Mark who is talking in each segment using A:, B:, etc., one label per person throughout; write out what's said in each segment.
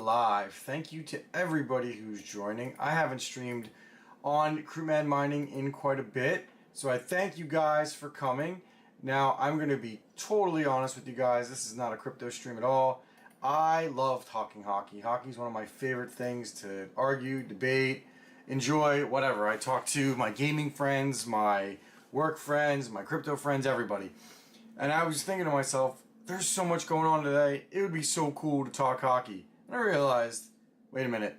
A: live. Thank you to everybody who's joining. I haven't streamed on Crewman Mining in quite a bit, so I thank you guys for coming. Now, I'm going to be totally honest with you guys. This is not a crypto stream at all. I love talking hockey. Hockey is one of my favorite things to argue, debate, enjoy, whatever. I talk to my gaming friends, my work friends, my crypto friends, everybody. And I was thinking to myself, there's so much going on today. It would be so cool to talk hockey. And I realized, wait a minute,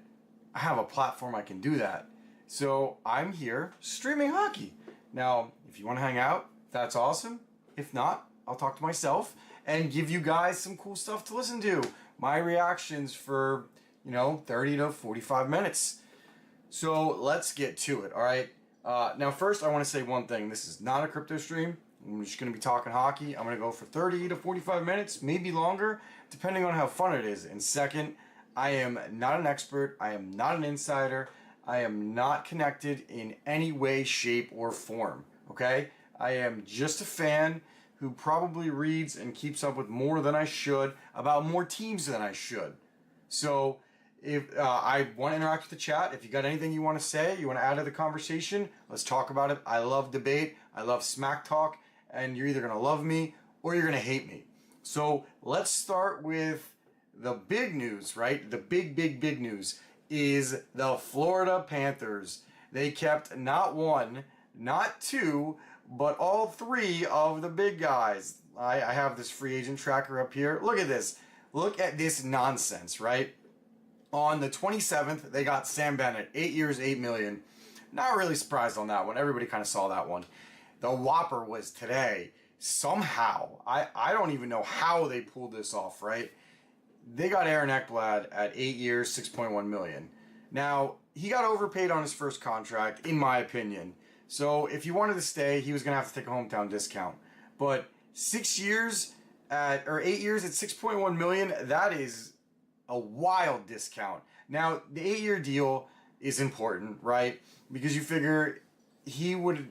A: I have a platform I can do that. So I'm here streaming hockey. Now, if you want to hang out, that's awesome. If not, I'll talk to myself and give you guys some cool stuff to listen to. My reactions for, 30 to 45 minutes. So let's get to it, all right? Now, first, I want to say one thing. This is not a crypto stream. I'm just going to be talking hockey. I'm going to go for 30 to 45 minutes, maybe longer, depending on how fun it is. And second, I am not an expert. I am not an insider. I am not connected in any way, shape, or form, okay? I am just a fan who probably reads and keeps up with more than I should about more teams than I should. So if I want to interact with the chat, if you got anything you want to say, you want to add to the conversation, let's talk about it. I love debate. I love smack talk. And you're either going to love me or you're going to hate me. So let's start with the big news, right? The big news is the Florida Panthers. They kept not one, not two, but all three of the big guys. I have this free agent tracker up here. Look at this. Look at this nonsense, right? On the 27th, they got Sam Bennett, 8 years, $8 million. Not really surprised on that one. Everybody kind of saw that one. The whopper was today. Somehow, I don't even know how they pulled this off, right? They got Aaron Ekblad at 8 years, $6.1 million. Now, he got overpaid on his first contract, in my opinion. So if he wanted to stay, he was going to have to take a hometown discount. But 8 years at $6.1 million, that is a wild discount. Now, the 8-year deal is important, right? Because you figure he would...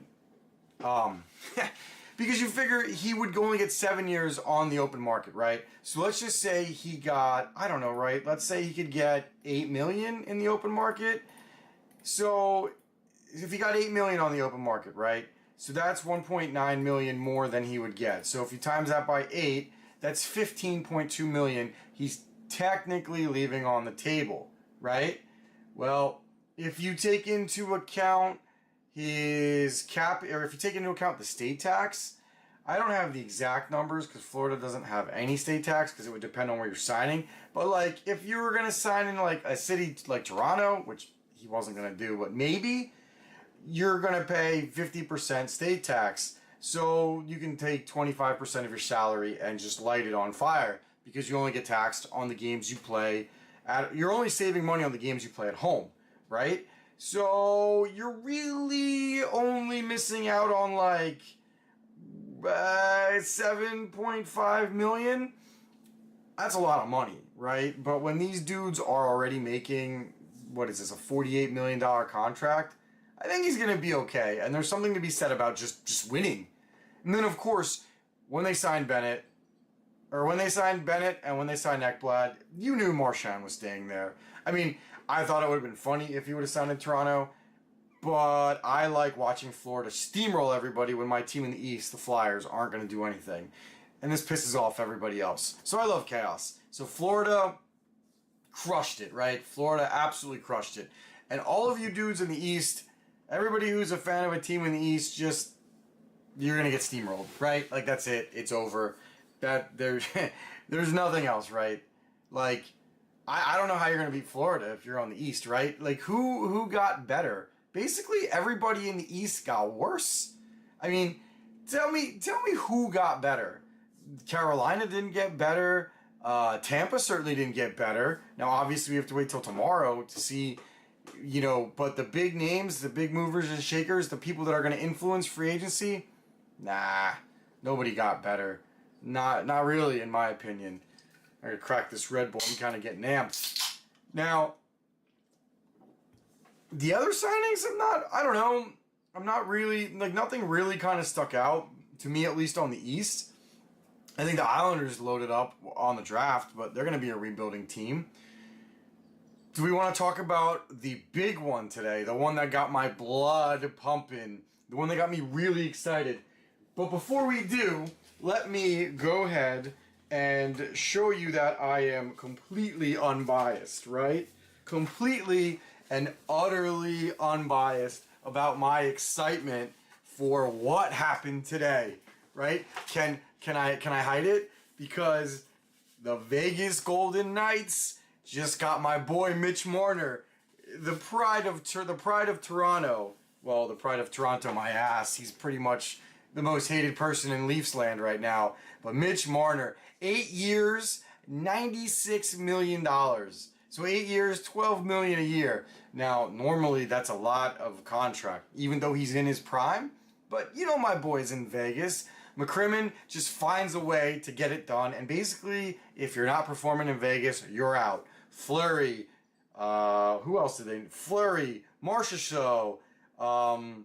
A: because you figure he would only get 7 years on the open market, right? So let's just say he got, I don't know, right? Let's say he could get $8 million in the open market. So if he got $8 million on the open market, right? So that's $1.9 million more than he would get. So if you times that by 8, that's $15.2 million. He's technically leaving on the table, right? Well, if you take into account his cap, or if you take into account the state tax, I don't have the exact numbers because Florida doesn't have any state tax because it would depend on where you're signing. But like, if you were going to sign in like a city like Toronto, which he wasn't going to do, but maybe you're going to pay 50% state tax. So you can take 25% of your salary and just light it on fire because you only get taxed on the games you play you're only saving money on the games you play at home, right? So you're really only missing out on like 7.5 million. That's a lot of money, right? But when these dudes are already making, what is this, a $48 million contract, I think he's going to be okay. And there's something to be said about just winning. And then, of course, when they signed Bennett and when they signed Ekblad, you knew Marchand was staying there. I mean, I thought it would have been funny if he would have signed in Toronto, but I like watching Florida steamroll everybody when my team in the East, the Flyers, aren't going to do anything. And this pisses off everybody else. So I love chaos. So Florida crushed it, right? Florida absolutely crushed it. And all of you dudes in the East, everybody who's a fan of a team in the East, just, you're going to get steamrolled, right? Like, that's it. It's over. There's nothing else, right? Like, I don't know how you're going to beat Florida if you're on the East, right? Like, who got better? Basically, everybody in the East got worse. I mean, tell me who got better. Carolina didn't get better. Tampa certainly didn't get better. Now, obviously, we have to wait till tomorrow to see, but the big names, the big movers and shakers, the people that are going to influence free agency, nah, nobody got better. Not really, in my opinion. I'm going to crack this Red Bull. I'm kind of getting amped. Now, the other signings, I'm not really, nothing really kind of stuck out, to me at least on the East. I think the Islanders loaded up on the draft, but they're going to be a rebuilding team. Do we want to talk about the big one today? The one that got my blood pumping. The one that got me really excited. But before we do, let me go ahead and show you that I am completely unbiased, right? Completely and utterly unbiased about my excitement for what happened today, right? Can I hide it? Because the Vegas Golden Knights just got my boy Mitch Marner, the pride of Toronto. Well, the pride of Toronto, my ass. He's pretty much the most hated person in Leafs land right now. But Mitch Marner, 8 years, $96 million. So 8 years, $12 million a year. Now, normally that's a lot of contract, even though he's in his prime. But you know my boy's in Vegas. McCrimmon just finds a way to get it done. And basically, if you're not performing in Vegas, you're out. Fleury, who else did they? Fleury, Marchessault, man,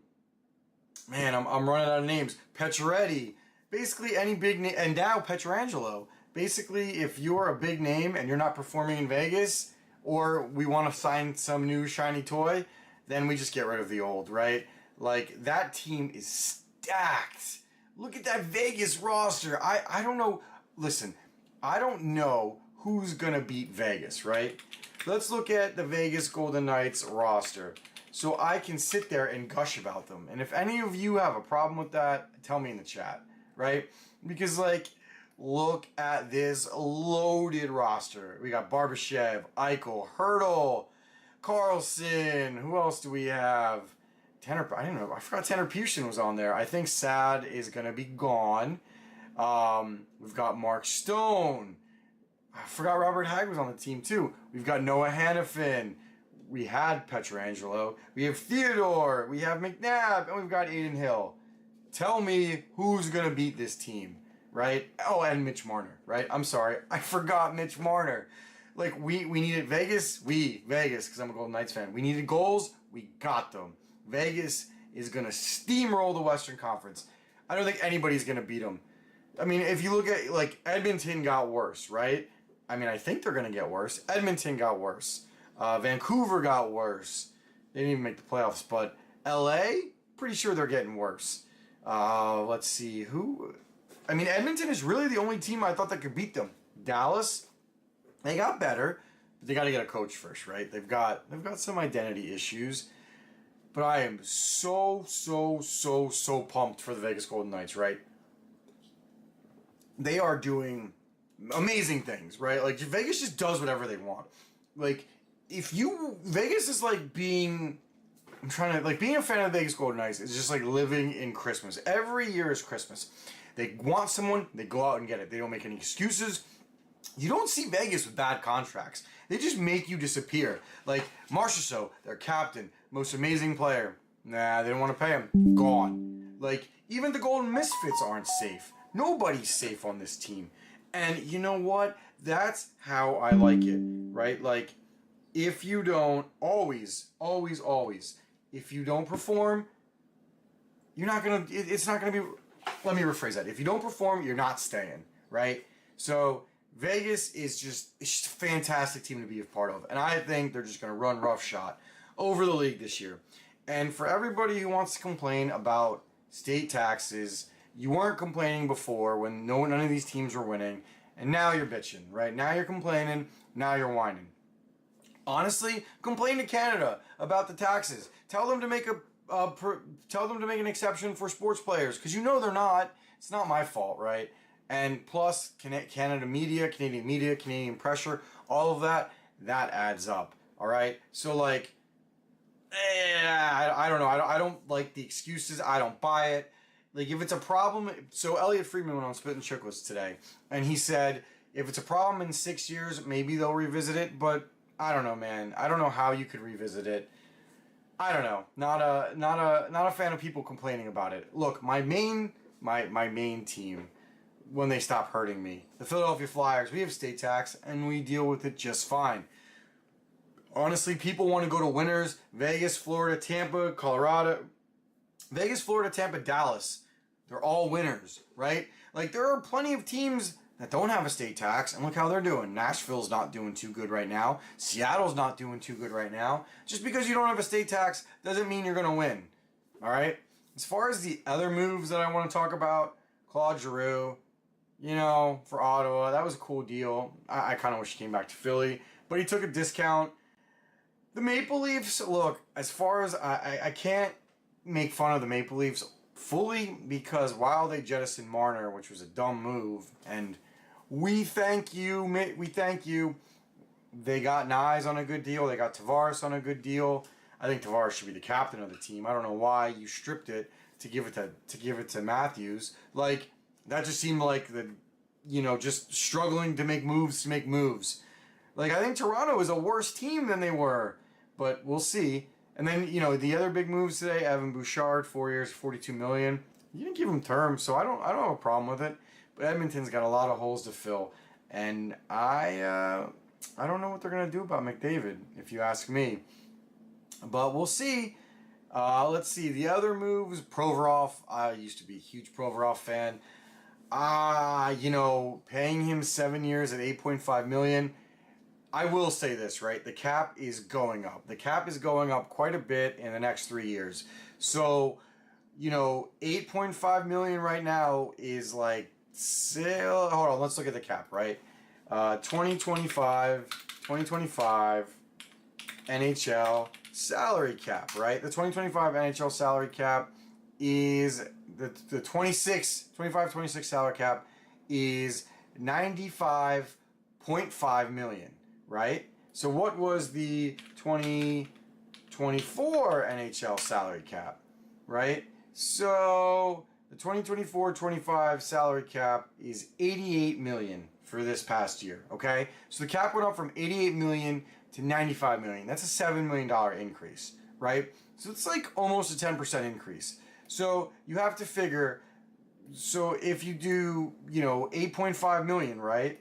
A: I'm running out of names. Pacioretty, basically any big name, and now Pietrangelo. Basically, if you're a big name and you're not performing in Vegas, or we want to sign some new shiny toy, then we just get rid of the old, right? Like, that team is stacked. Look at that Vegas roster. I don't know. Listen, I don't know who's going to beat Vegas, right? Let's look at the Vegas Golden Knights roster so I can sit there and gush about them. And if any of you have a problem with that, tell me in the chat, right? Because, like, look at this loaded roster. We got Barbashev, Eichel, Hurdle, Carlson. Who else do we have? Tanner, I don't know. I forgot Tanner Pearson was on there. I think Sad is going to be gone. We've got Mark Stone. I forgot Robert Hagg was on the team too. We've got Noah Hannafin. We had Pietrangelo. We have Theodore. We have McNabb. And we've got Aiden Hill. Tell me who's going to beat this team, right? Oh, and Mitch Marner, right? I'm sorry. I forgot Mitch Marner. Like, we needed Vegas. Vegas, because I'm a Golden Knights fan. We needed goals. We got them. Vegas is going to steamroll the Western Conference. I don't think anybody's going to beat them. I mean, if you look at, like, Edmonton got worse, right? I mean, I think they're going to get worse. Edmonton got worse. Vancouver got worse. They didn't even make the playoffs. But LA, pretty sure they're getting worse. Let's see. Who? I mean, Edmonton is really the only team I thought that could beat them. Dallas, they got better. But they got to get a coach first, right? They've got some identity issues. But I am so pumped for the Vegas Golden Knights, right? They are doing amazing things, right? Like, Vegas just does whatever they want. Like, Vegas is like being a fan of the Vegas Golden Knights is just like living in Christmas. Every year is Christmas. They want someone, they go out and get it. They don't make any excuses. You don't see Vegas with bad contracts. They just make you disappear. Like, Marchessault, their captain, most amazing player. Nah, they don't want to pay him. Gone. Like, even the Golden Misfits aren't safe. Nobody's safe on this team. And you know what? That's how I like it, right? Like, if you don't, always, if you don't perform, it's not going to be, let me rephrase that. If you don't perform, you're not staying, right? So, Vegas is it's just a fantastic team to be a part of. And I think they're just going to run roughshod over the league this year. And for everybody who wants to complain about state taxes, you weren't complaining before when none of these teams were winning. And now you're bitching, right? Now you're complaining. Now you're whining. Honestly, complain to Canada about the taxes. Tell them to make an exception for sports players, because you know they're not. It's not my fault, right? And plus, Canadian media, Canadian pressure, all of that adds up. All right. So like, I don't know. I don't like the excuses. I don't buy it. Like, if it's a problem, so Elliot Friedman went on Spittin' Chicklets today, and he said if it's a problem in 6 years, maybe they'll revisit it. But I don't know, man. I don't know how you could revisit it. I don't know. Not a fan of people complaining about it. Look, my main team, when they stop hurting me, the Philadelphia Flyers, we have state tax and we deal with it just fine. Honestly, people want to go to winners. Vegas, Florida, Tampa, Colorado. Vegas, Florida, Tampa, Dallas. They're all winners, right? Like, there are plenty of teams that don't have a state tax, and look how they're doing. Nashville's not doing too good right now. Seattle's not doing too good right now. Just because you don't have a state tax doesn't mean you're going to win. All right? As far as the other moves that I want to talk about, Claude Giroux, for Ottawa, that was a cool deal. I kind of wish he came back to Philly, but he took a discount. The Maple Leafs, look, as far as I can't make fun of the Maple Leafs fully, because while they jettisoned Marner, which was a dumb move, and we thank you, they got Nyes on a good deal, they got Tavares on a good deal. I think Tavares should be the captain of the team. I don't know why you stripped it to give it to Matthews. Like, that just seemed like just struggling to make moves. Like, I think Toronto is a worse team than they were, but we'll see. And then, the other big moves today, Evan Bouchard, 4 years, $42 million. You didn't give him terms, so I don't have a problem with it. But Edmonton's got a lot of holes to fill, and I don't know what they're gonna do about McDavid, if you ask me. But we'll see. Let's see the other moves. Provorov. I used to be a huge Provorov fan. Paying him 7 years at $8.5 million. I will say this, right? The cap is going up. The cap is going up quite a bit in the next 3 years. So, $8.5 million right now is like hold on, let's look at the cap, right? 2025 NHL salary cap, right? The 2025 NHL salary cap is the 25-26 salary cap is $95.5 million, right? So what was the 2024 NHL salary cap, right? So the 2024-25 salary cap is $88 million for this past year, okay? So the cap went up from $88 million to $95 million. That's a $7 million increase, right? So it's like almost a 10% increase. So you have to figure, so if you do, $8.5 million, right?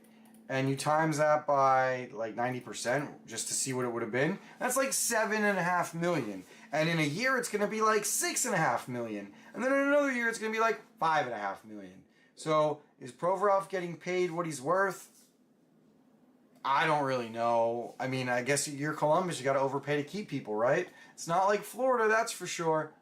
A: And you times that by like 90% just to see what it would have been, that's like $7.5 million. And in a year, it's going to be like $6.5 million. And then in another year, it's going to be like $5.5 million. So is Provorov getting paid what he's worth? I don't really know. I mean, I guess you're Columbus. You got to overpay to keep people, right? It's not like Florida, that's for sure.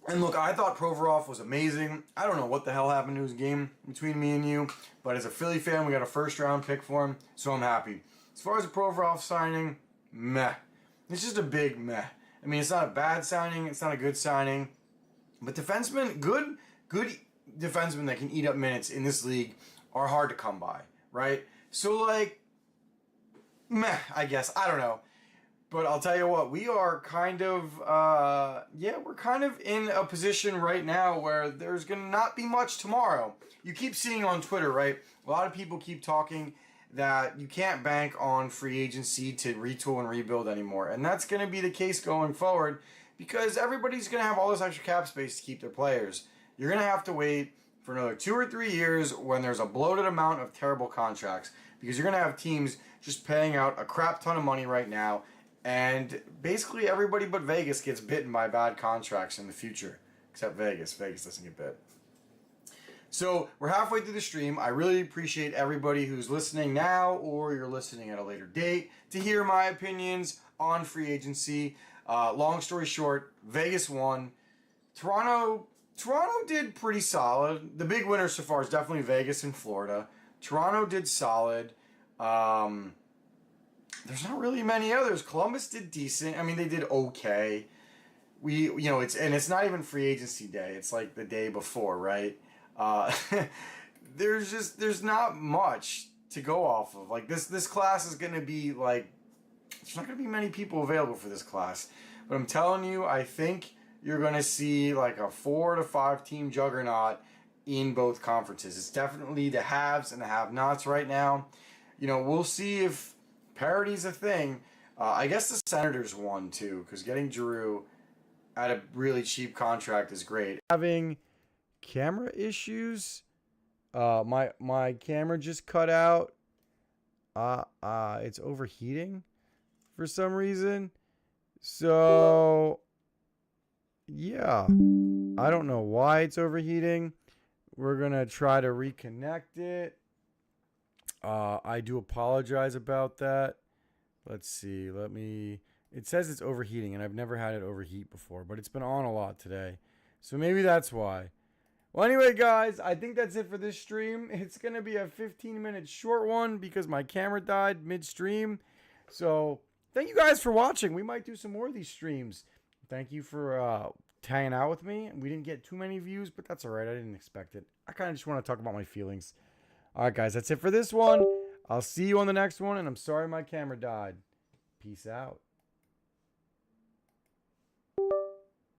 A: And look, I thought Provorov was amazing. I don't know what the hell happened to his game between me and you, but as a Philly fan, we got a first-round pick for him, so I'm happy. As far as the Provorov signing, meh. It's just a big meh. I mean, it's not a bad signing. It's not a good signing. But defensemen, good defensemen that can eat up minutes in this league are hard to come by, right? So, like, meh, I guess. I don't know. But I'll tell you what, we are kind of, we're kind of in a position right now where there's going to not be much tomorrow. You keep seeing on Twitter, right? A lot of people keep talking that you can't bank on free agency to retool and rebuild anymore. And that's going to be the case going forward because everybody's going to have all this extra cap space to keep their players. You're going to have to wait for another 2 or 3 years when there's a bloated amount of terrible contracts because you're going to have teams just paying out a crap ton of money right now. And basically everybody but Vegas gets bitten by bad contracts in the future. Except Vegas. Vegas doesn't get bit. So we're halfway through the stream. I really appreciate everybody who's listening now or you're listening at a later date to hear my opinions on free agency. Long story short, Vegas won. Toronto did pretty solid. The big winners so far is definitely Vegas and Florida. Toronto did solid. There's not really many others. Columbus did decent. I mean, they did okay. It's not even free agency day. It's like the day before, right? There's not much to go off of. Like this class is going to be like, there's not going to be many people available for this class. But I'm telling you, I think you're going to see like a 4 to 5 team juggernaut in both conferences. It's definitely the haves and the have-nots right now. We'll see if parity's a thing. I guess the Senators won too, because getting Giroux at a really cheap contract is great. Having camera issues. My camera just cut out. It's overheating for some reason. So yeah, I don't know why it's overheating. We're going to try to reconnect it. I do apologize about that. Let's see. It says it's overheating, and I've never had it overheat before, but it's been on a lot today. So maybe that's why. Well, anyway, guys, I think that's it for this stream. It's going to be a 15-minute short one because my camera died midstream. So thank you guys for watching. We might do some more of these streams. Thank you for hanging out with me. We didn't get too many views, but that's all right. I didn't expect it. I kind of just want to talk about my feelings. All right, guys, that's it for this one. I'll see you on the next one, and I'm sorry my camera died. Peace out.